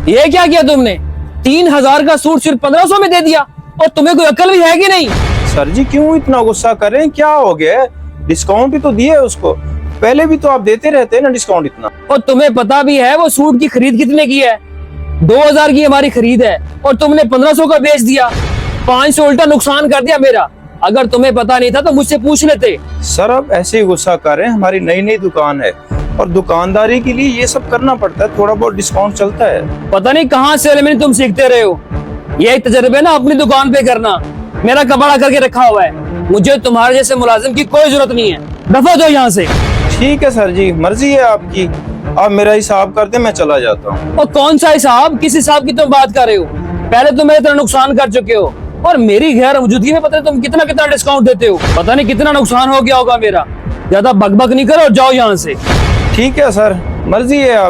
ये क्या किया तुमने? 3000 का सूट सिर्फ 1500 में दे दिया, और तुम्हें कोई अकल भी है कि नहीं? सर जी क्यों इतना गुस्सा कर रहे हैं, क्या हो गया है? डिस्काउंट भी तो दिए उसको, पहले भी तो आप देते रहते हैं ना डिस्काउंट इतना। और तुम्हें पता भी है वो सूट की खरीद कितने की है? 2000 की हमारी खरीद है, और तुमने 1500 का बेच दिया। 500 उल्टा नुकसान कर दिया मेरा। अगर तुम्हें पता नहीं था तो मुझसे पूछ लेते। सर अब ऐसे ही गुस्सा कर रहे हैं, हमारी नई नई दुकान है और दुकानदारी के लिए ये सब करना पड़ता है, थोड़ा बहुत डिस्काउंट चलता है। पता नहीं कहाँ से एलिमेंट तुम सीखते रहे हो। यही तजर्बे ना अपनी दुकान पे करना। मेरा कबाड़ा करके रखा हुआ है, मुझे तुम्हारे जैसे मुलाजिम की कोई जरूरत नहीं है। दफा दो यहाँ से। ठीक है सर जी, मर्जी है आपकी, आप मेरा हिसाब कर दे, मैं चला जाता हूँ। और कौन सा हिसाब? किस हिसाब की तुम बात कर रहे हो? पहले तुम मेरे तरह नुकसान कर चुके हो, और मेरी गैर मौजूदगी में पता नहीं तुम कितना कितना डिस्काउंट देते हो। पता नहीं कितना नुकसान हो गया होगा मेरा। ज्यादा बकबक नहीं करो और जाओ यहाँ से। ठीक है सर, मर्जी है आप